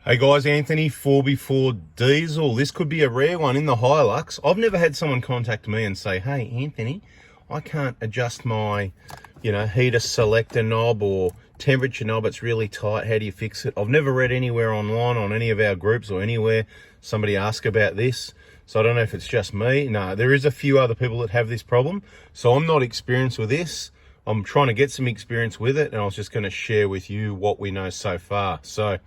Hey guys, Anthony, 4x4 diesel. This could be a rare one in the Hilux. I've never had someone contact me and say, hey Anthony, I can't adjust my, heater selector knob or temperature knob. It's really tight. How do you fix it? I've never read anywhere online on any of our groups or anywhere somebody ask about this. So I don't know if it's just me. No, there is a few other people that have this problem. So I'm not experienced with this. I'm trying to get some experience with it, and I was just going to share with you what we know so far. So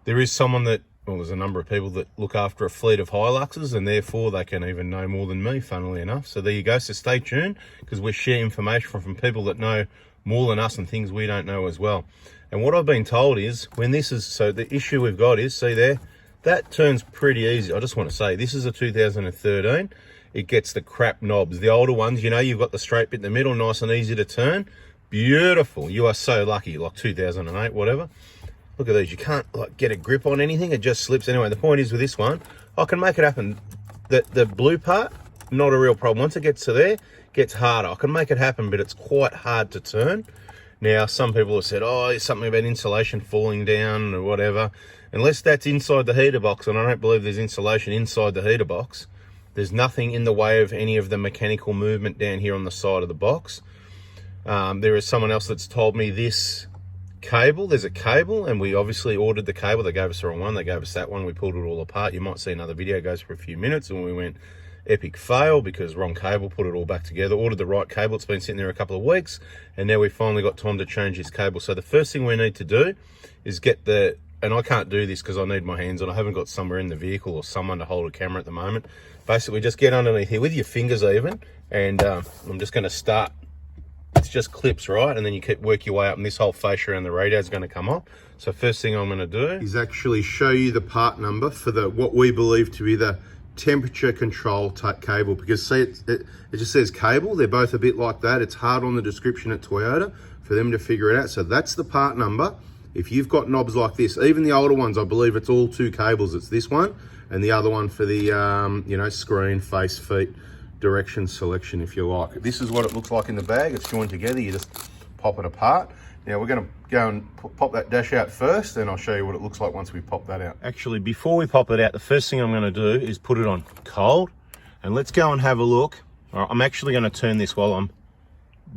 there is someone that, well, there's a number of people that look after a fleet of Hiluxes, and therefore they can even know more than me, funnily enough. So there you go. So stay tuned, because we share information from people that know more than us and things we don't know as well. And what I've been told is when this is, so the issue we've got is, see there, that turns pretty easy. I just want to say, this is a 2013. It gets the crap knobs. The older ones, you've got the straight bit in the middle, nice and easy to turn. Beautiful. You are so lucky, like 2008, whatever. Look at these. You can't get a grip on anything. It just slips. Anyway, the point is with this one, I can make it happen. The blue part, not a real problem. Once it gets to there, it gets harder. I can make it happen, but it's quite hard to turn. Now, some people have said, oh, it's something about insulation falling down or whatever. Unless that's inside the heater box, and I don't believe there's insulation inside the heater box, there's nothing in the way of any of the mechanical movement down here on the side of the box. There is someone else that's told me this cable, there's a cable, and we obviously ordered the cable. They gave us the wrong one. They gave us that one. We pulled it all apart. You might see another video goes for a few minutes, and we went epic fail because wrong cable, put it all back together, ordered the right cable. It's been sitting there a couple of weeks, and now we finally got time to change this cable. So the first thing we need to do is get the, and I can't do this because I need my hands on. I haven't got somewhere in the vehicle or someone to hold a camera at the moment. Basically, just get underneath here with your fingers even, and I'm just going to start. It's just clips, right? And then you work your way up, and this whole fascia around the radio is going to come up. So first thing I'm going to do is actually show you the part number for the what we believe to be the temperature control type cable, because see, it just says cable. They're both a bit like that. It's hard on the description at Toyota for them to figure it out. So that's the part number. If you've got knobs like this, even the older ones, I believe it's all two cables. It's this one and the other one for the screen, face, feet, direction selection, if you like. This is what it looks like in the bag. It's joined together. You just pop it apart. Now we're going to go and pop that dash out first, and I'll show you what it looks like once we pop that out. Actually, before we pop it out, the first thing I'm going to do is put it on cold, and let's go and have a look. All right, I'm actually going to turn this while I'm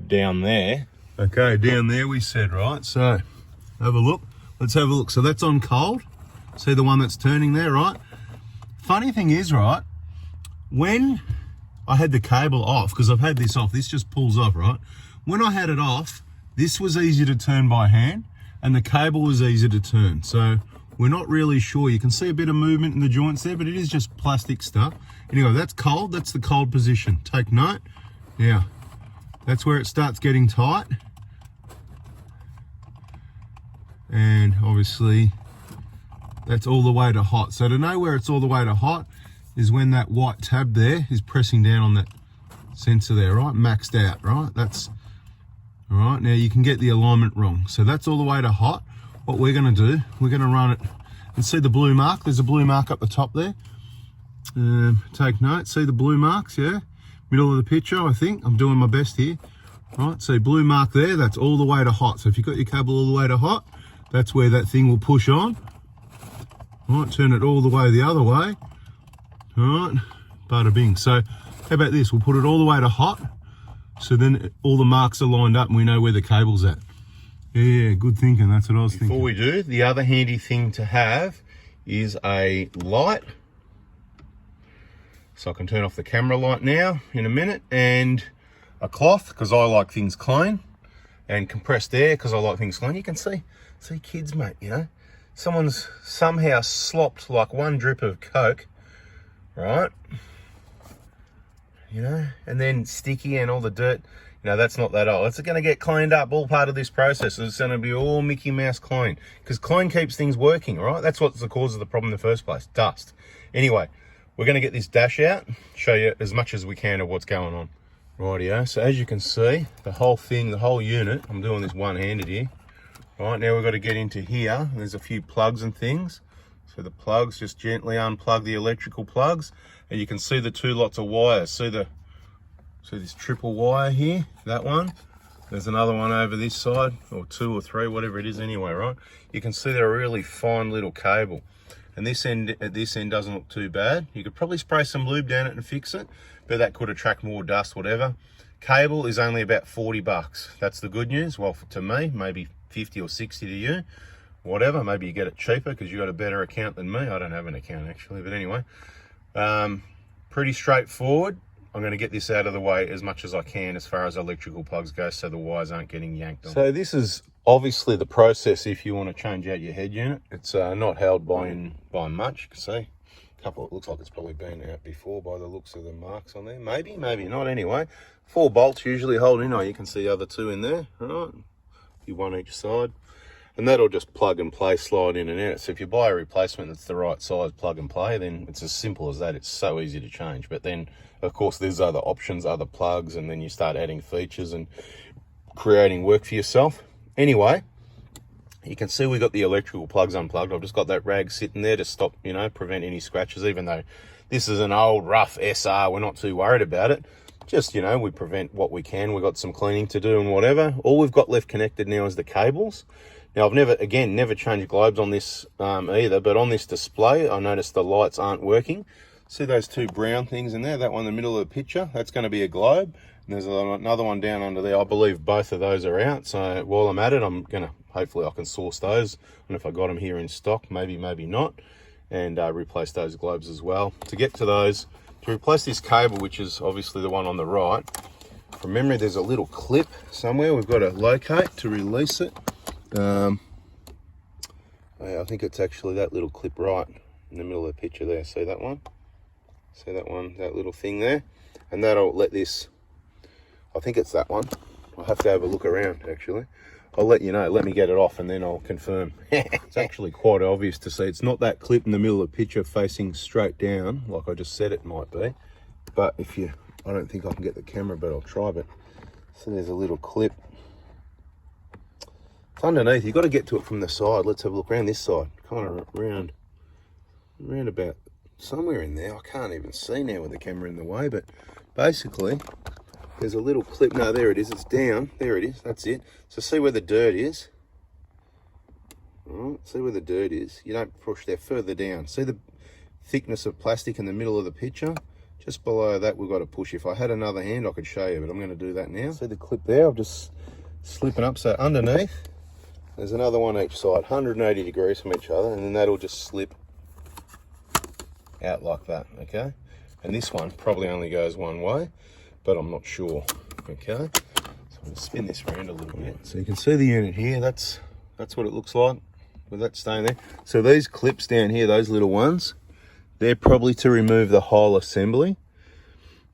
down there. Okay, down there we said, right? So have a look. Let's have a look. So that's on cold. See the one that's turning there, right? Funny thing is, right, when I had the cable off, because I've had this off, this just pulls off, right? When I had it off, this was easy to turn by hand, and the cable was easy to turn. So we're not really sure. You can see a bit of movement in the joints there, but it is just plastic stuff. Anyway, that's cold. That's the cold position. Take note. Now, that's where it starts getting tight. And obviously, that's all the way to hot. So to know where it's all the way to hot is when that white tab there is pressing down on that sensor there, right? Maxed out, right? That's, all right, now you can get the alignment wrong. So that's all the way to hot. What we're gonna do, we're gonna run it, and see the blue mark? There's a blue mark up the top there. Take note, see the blue marks, yeah? Middle of the picture, I think. I'm doing my best here. Right, so blue mark there, that's all the way to hot. So if you've got your cable all the way to hot, that's where that thing will push on. All right, turn it all the way the other way. All right, bada bing. So how about this? We'll put it all the way to hot, so then all the marks are lined up and we know where the cable's at. Yeah, good thinking. That's what I was thinking. Before we do, the other handy thing to have is a light. So I can turn off the camera light now in a minute, and a cloth, because I like things clean, and compressed air, because I like things clean. You can see kids, mate, someone's somehow slopped like one drip of Coke, right? And then sticky and all the dirt. That's not that old. It's going to get cleaned up, all part of this process. It's going to be all Mickey Mouse clean, because clean keeps things working, right? That's what's the cause of the problem in the first place, dust. Anyway, we're going to get this dash out, show you as much as we can of what's going on. Rightio, so as you can see, the whole thing, the whole unit, I'm doing this one-handed here. Right, now we've got to get into here. There's a few plugs and things. So the plugs, just gently unplug the electrical plugs, and you can see the two lots of wires. See this triple wire here, that one, There's another one over this side, or 2 or 3, whatever it is anyway, right? You can see they're a really fine little cable. And this end, at this end, doesn't look too bad. You could probably spray some lube down it and fix it, but that could attract more dust, whatever. Cable is only about 40 bucks. That's the good news. Well, to me, maybe 50 or 60 to you, whatever. Maybe you get it cheaper because you got a better account than me. I don't have an account actually, but anyway. Pretty straightforward. I'm going to get this out of the way as much as I can as far as electrical plugs go so the wires aren't getting yanked on. So this is obviously the process if you want to change out your head unit. It's not held by much. You can see a couple, it looks like it's probably been out before by the looks of the marks on there. Maybe not anyway. 4 bolts usually hold in. Oh, you can see the other 2 in there, right? One each side. And that'll just plug and play, slide in and out. So if you buy a replacement that's the right size, plug and play, then it's as simple as that. It's so easy to change. But then, of course, there's other options, other plugs, and then you start adding features and creating work for yourself. Anyway, you can see we got the electrical plugs unplugged. I've just got that rag sitting there to stop, you know, prevent any scratches, even though this is an old, rough SR. We're not too worried about it. Just, you know, we prevent what we can. We've got some cleaning to do and whatever. All we've got left connected now is the cables. Now, I've never changed globes on this either, but on this display, I noticed the lights aren't working. See those 2 brown things in there? That one in the middle of the picture, that's going to be a globe. And there's another one down under there. I believe both of those are out. So while I'm at it, hopefully I can source those. And if I got them here in stock, maybe not. And replace those globes as well. To get to those, to replace this cable, which is obviously the one on the right, from memory, there's a little clip somewhere we've got to locate to release it. I think it's actually that little clip right in the middle of the picture there. See that one? See that one, that little thing there? And that'll let this, I think it's that one. I'll have to have a look around actually. I'll let you know, let me get it off and then I'll confirm. It's actually quite obvious to see. It's not that clip in the middle of the picture facing straight down, like I just said it might be. But I don't think I can get the camera, but I'll try. But so there's a little clip. It's underneath. You've got to get to it from the side. Let's have a look around this side. Kind of round about somewhere in there. I can't even see now with the camera in the way, but basically there's a little clip. No, there it is. It's down. There it is. That's it. So see where the dirt is? All right, see where the dirt is? You don't push that further down. See the thickness of plastic in the middle of the picture? Just below that, we've got to push. If I had another hand, I could show you, but I'm going to do that now. See the clip there? I'm just slipping up. So underneath, there's another one each side, 180 degrees from each other, and then that'll just slip out like that, okay? And this one probably only goes one way, but I'm not sure, okay? So I'm going to spin this around a little bit. So you can see the unit here, that's what it looks like with that staying there. So these clips down here, those little ones, they're probably to remove the whole assembly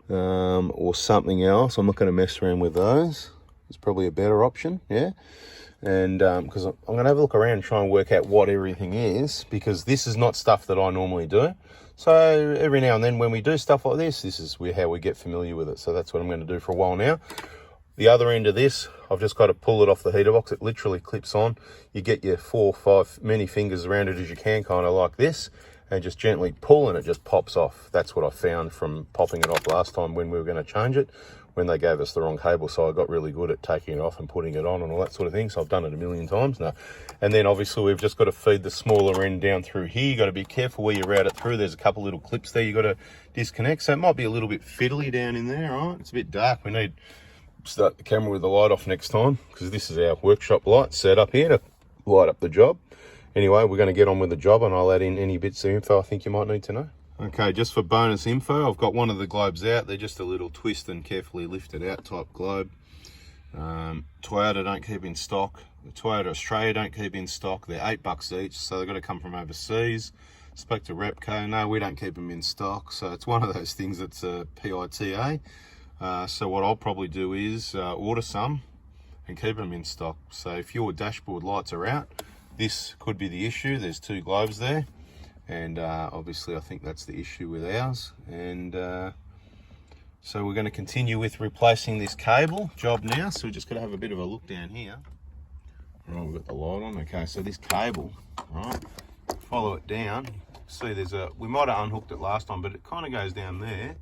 or something else. I'm not going to mess around with those. It's probably a better option, yeah? And because I'm going to have a look around and try and work out what everything is, because this is not stuff that I normally do. So every now and then when we do stuff like this is how we get familiar with it. So that's what I'm going to do for a while now. The other end of this, I've just got to pull it off the heater box. It literally clips on. You get your 4 or 5 many fingers around it as you can, kind of like this, and just gently pull and it just pops off. That's what I found from popping it off last time when we were going to change it, when they gave us the wrong cable. So I got really good at taking it off and putting it on and all that sort of thing. So I've done it a million times now. And then obviously we've just got to feed the smaller end down through here. You got to be careful where you route it through. There's a couple little clips there you got to disconnect. So it might be a little bit fiddly down in there, all right? It's a bit dark. We need to start the camera with the light off next time, because this is our workshop light set up here to light up the job. Anyway, we're going to get on with the job and I'll add in any bits of info I think you might need to know. Okay, just for bonus info, I've got one of the globes out. They're just a little twist and carefully lifted out type globe. Toyota don't keep in stock. Toyota Australia don't keep in stock. They're $8 each, so they've got to come from overseas. Spoke to Repco. No, we don't keep them in stock. So it's one of those things that's a PITA. So what I'll probably do is order some and keep them in stock. So if your dashboard lights are out, this could be the issue. There's 2 globes there. And obviously I think that's the issue with ours. And so we're going to continue with replacing this cable job now. So we're just going to have a bit of a look down here. Right, we've got the light on. Okay, so this cable, right, follow it down. See, we might have unhooked it last time, but it kind of goes down there.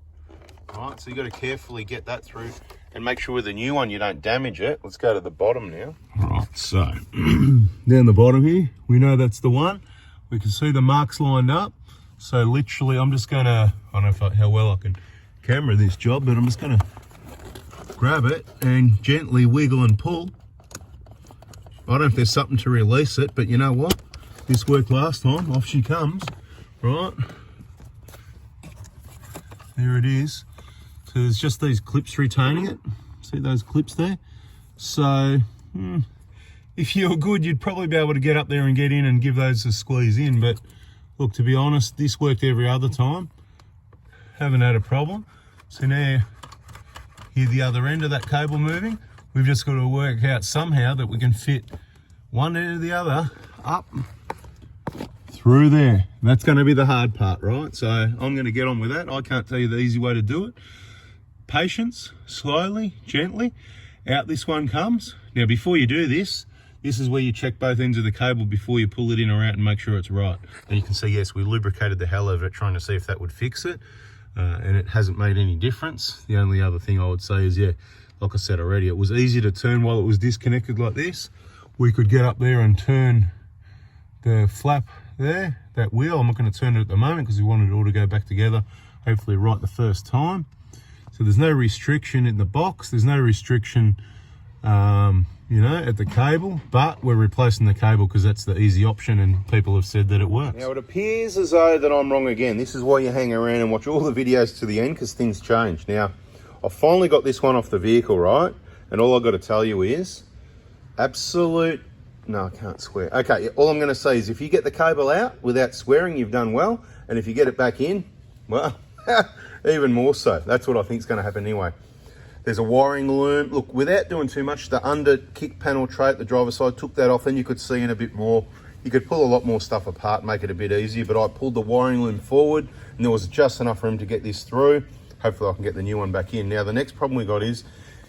Right, so you got to carefully get that through. and make sure with the new one you don't damage it. Let's go to the bottom now. Right, so down the bottom here, we know that's the one. We can see the marks lined up. So literally, I'm just gonna, I don't know how well I can camera this job, but I'm just gonna grab it and gently wiggle and pull. I don't know if there's something to release it, but you know what? This worked last time. Off she comes, right? There it is. So there's just these clips retaining it. See those clips there? So if you were good, you'd probably be able to get up there and get in and give those a squeeze in. But look, to be honest, this worked every other time. Haven't had a problem. So now, hear the other end of that cable moving. We've just got to work out somehow that we can fit one end or the other up through there. And that's going to be the hard part, right? So I'm going to get on with that. I can't tell you the easy way to do it. Patience, slowly, gently, out this one comes. Now, before you do this, this is where you check both ends of the cable before you pull it in or out and make sure it's right. And you can see, yes, we lubricated the hell out of it trying to see if that would fix it. And it hasn't made any difference. The only other thing I would say is, yeah, like I said already, it was easy to turn while it was disconnected like this. We could get up there and turn the flap there, that wheel. I'm not going to turn it at the moment because we wanted it all to go back together, hopefully right the first time. So there's no restriction in the box. There's no restriction, you know, at the cable, but we're replacing the cable because that's the easy option and people have said that it works. Now it appears as though that I'm wrong again. This is why you hang around and watch all the videos to the end, because things change. Now, I've finally got this one off the vehicle, right? And all I've got to tell you is absolute, no, I can't swear. Okay, all I'm going to say is if you get the cable out without swearing, you've done well. And if you get it back in, well, even more so. That's what I think is going to happen anyway. There's a wiring loom. Look, without doing too much, the under kick panel tray at the driver's side, took that off, then you could see in a bit more. You could pull a lot more stuff apart, make it a bit easier, but I pulled the wiring loom forward and there was just enough room to get this through. Hopefully I can get the new one back in. Now the next problem we got is,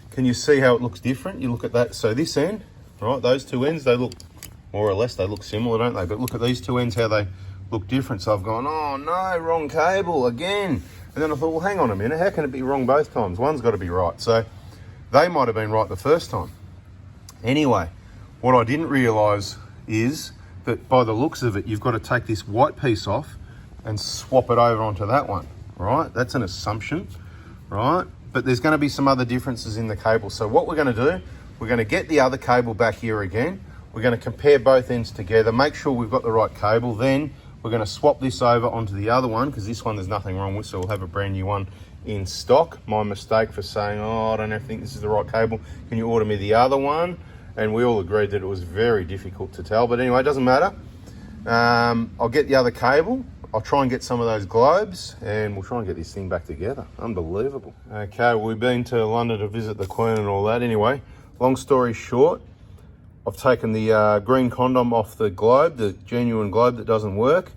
can you see how it looks different? You look at that, so this end, right, those two ends, they look, more or less, they look similar, don't they? But look at these two ends, how they look different. So I've gone, oh no, wrong cable again. And then I thought, well, hang on a minute, how can it be wrong both times? One's got to be right. So they might have been right the first time. Anyway, what I didn't realise is that by the looks of it, you've got to take this white piece off and swap it over onto that one, right? That's an assumption, right? But there's going to be some other differences in the cable. So what we're going to do, we're going to get the other cable back here again. We're going to compare both ends together, make sure we've got the right cable. Then we're going to swap this over onto the other one because this one there's nothing wrong with, so we'll have a brand new one in stock. My mistake for saying, oh, I don't think this is the right cable. Can you order me the other one? And we all agreed that it was very difficult to tell. But anyway, it doesn't matter. I'll get the other cable. I'll try and get some of those globes and we'll try and get this thing back together. Unbelievable. Okay, we've been to London to visit the Queen and all that. Anyway, long story short, I've taken the green condom off the globe, the genuine globe that doesn't work.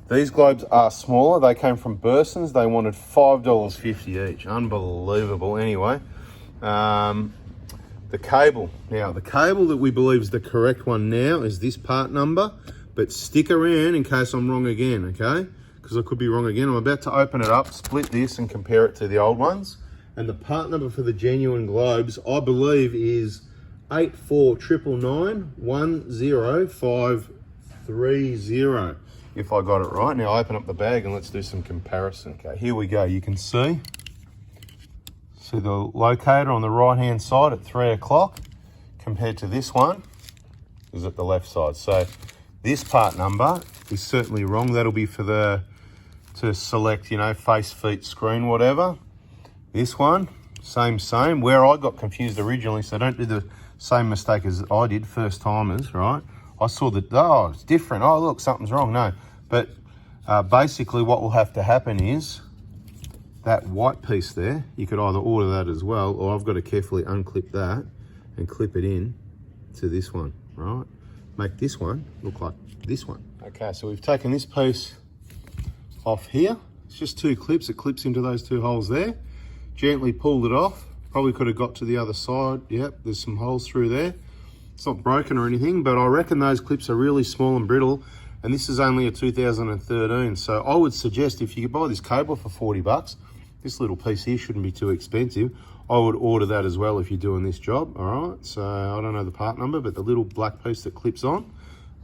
These globes are smaller. They came from Burson's. They wanted $5.50 each. Unbelievable. Anyway, the cable. Now, the cable that we believe is the correct one now is this part number, but stick around in case I'm wrong again, okay? Because I could be wrong again. I'm about to open it up, split this and compare it to the old ones. And the part number for the genuine globes, I believe, is 849910530, if I got it right. Now open up the bag and let's do some comparison. Okay, here we go. You can see the locator on the right hand side at 3 o'clock compared to this one is at the left side. So this part number is certainly wrong. That'll be for to select, you know, face, feet, screen, whatever. This one, same. Where I got confused originally, so don't do the same mistake as I did, first timers, right? I saw that, oh, it's different. Oh, look, something's wrong. No, but basically what will have to happen is that white piece there, you could either order that as well, or I've got to carefully unclip that and clip it in to this one, right? Make this one look like this one. Okay, so we've taken this piece off here. It's just two clips. It clips into those two holes there. Gently pulled it off. Probably could have got to the other side. Yep, there's some holes through there. It's not broken or anything, but I reckon those clips are really small and brittle, and this is only a 2013. So I would suggest if you could buy this cable for 40 bucks, this little piece here shouldn't be too expensive. I would order that as well if you're doing this job, all right? So I don't know the part number, but the little black piece that clips on,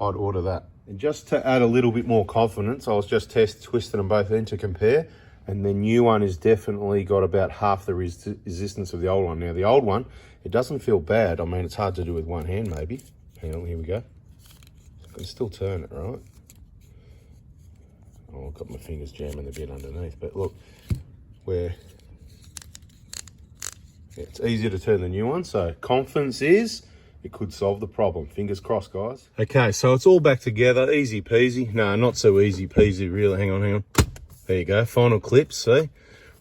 I'd order that. And just to add a little bit more confidence, I was just twisting them both in to compare, and the new one is definitely got about half the resistance of the old one. Now the old one, it doesn't feel bad. I mean, it's hard to do with one hand maybe. Hang on, here we go. I can still turn it, right? Oh, I've got my fingers jamming the bit underneath, but look, it's easier to turn the new one, so confidence is it could solve the problem. Fingers crossed, guys. Okay, so it's all back together, easy peasy. No, not so easy peasy, really. Hang on. There you go, final clips, see?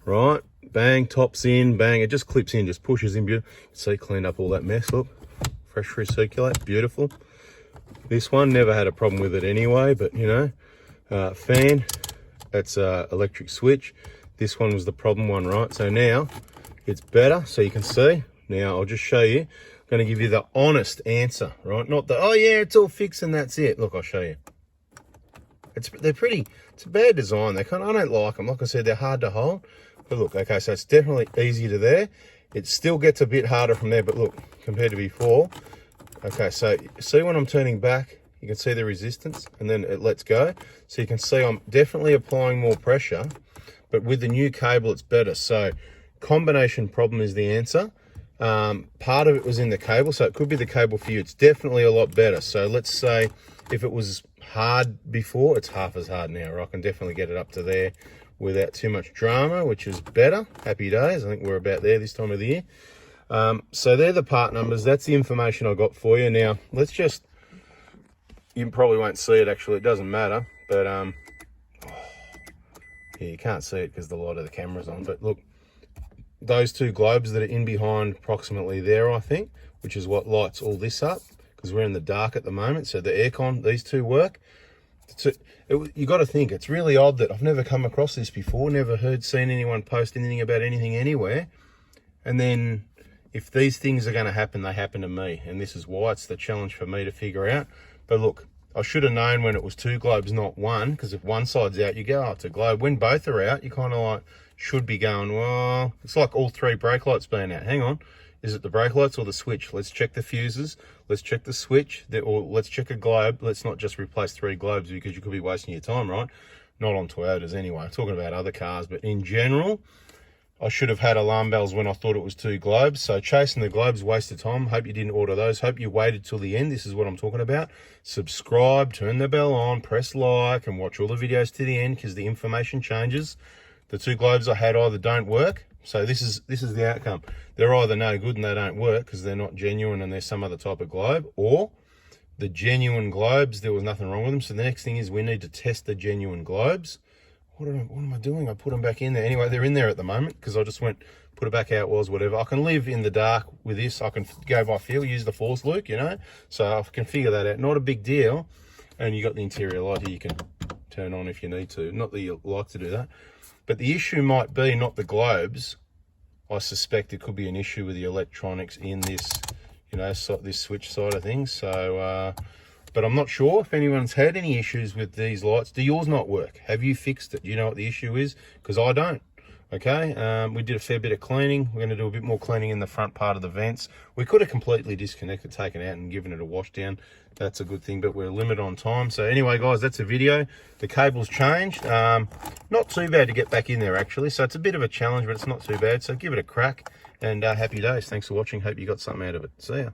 Right, bang, tops in, bang, it just clips in, just pushes in, beautiful. See, cleaned up all that mess, look. Fresh recirculate, beautiful. This one, never had a problem with it anyway, but you know, fan, that's electric switch. This one was the problem one, right? So now it's better, so you can see. Now I'll just show you. I'm going to give you the honest answer, right? Not the, oh yeah, it's all fixed and that's it. Look, I'll show you. It's a bad design. I don't like them. Like I said, they're hard to hold. But look, okay, so it's definitely easy to there. It still gets a bit harder from there, but look, compared to before. Okay, so see when I'm turning back, you can see the resistance and then it lets go. So you can see I'm definitely applying more pressure, but with the new cable, it's better. So combination problem is the answer. Part of it was in the cable, so it could be the cable for you. It's definitely a lot better. So let's say if it was hard before, it's half as hard now, right? I can definitely get it up to there without too much drama, which is better. Happy days. I think we're about there this time of the year. So they're the part numbers. That's the information I got for you. Now, let's just, you probably won't see it actually, it doesn't matter, but yeah, you can't see it because the light of the camera's on, but look, those two globes that are in behind approximately there, I think, which is what lights all this up, because we're in the dark at the moment, so the aircon, these two work. So you got to think, it's really odd that I've never come across this before, never seen anyone post anything about anything anywhere, and then if these things are going to happen, they happen to me, and this is why it's the challenge for me to figure out. But look, I should have known when it was two globes, not one, because if one side's out, you go, oh, it's a globe. When both are out, you kind of like should be going, well, it's like all three brake lights being out. Hang on, is it the brake lights or the switch? Let's check the fuses, let's check the switch, or let's check a globe. Let's not just replace three globes, because you could be wasting your time, right? Not on Toyotas anyway, I'm talking about other cars, but in general, I should have had alarm bells when I thought it was two globes. So chasing the globes, waste of time. Hope you didn't order those. Hope you waited till the end. This is what I'm talking about. Subscribe, turn the bell on, press like, and watch all the videos to the end, because the information changes. The two globes I had either don't work. So this is the outcome. They're either no good and they don't work because they're not genuine and they're some other type of globe, or the genuine globes, there was nothing wrong with them. So the next thing is we need to test the genuine globes. What am I doing? I put them back in there. Anyway, they're in there at the moment because I just went, put it back how it was, whatever. I can live in the dark with this. I can go by feel, use the force, Luke, you know. So I can figure that out. Not a big deal. And you got the interior light here you can turn on if you need to. Not that you like to do that. But the issue might be not the globes. I suspect it could be an issue with the electronics in this, you know, this switch side of things. So, but I'm not sure if anyone's had any issues with these lights. Do yours not work? Have you fixed it? Do you know what the issue is? Because I don't. Okay, we did a fair bit of cleaning. We're going to do a bit more cleaning in the front part of the vents. We could have completely disconnected, taken out and given it a wash down. That's a good thing, but we're limited on time. So anyway, guys, that's a video. The cable's changed. Not too bad to get back in there, actually. So it's a bit of a challenge, but it's not too bad. So give it a crack, and happy days. Thanks for watching. Hope you got something out of it. See ya.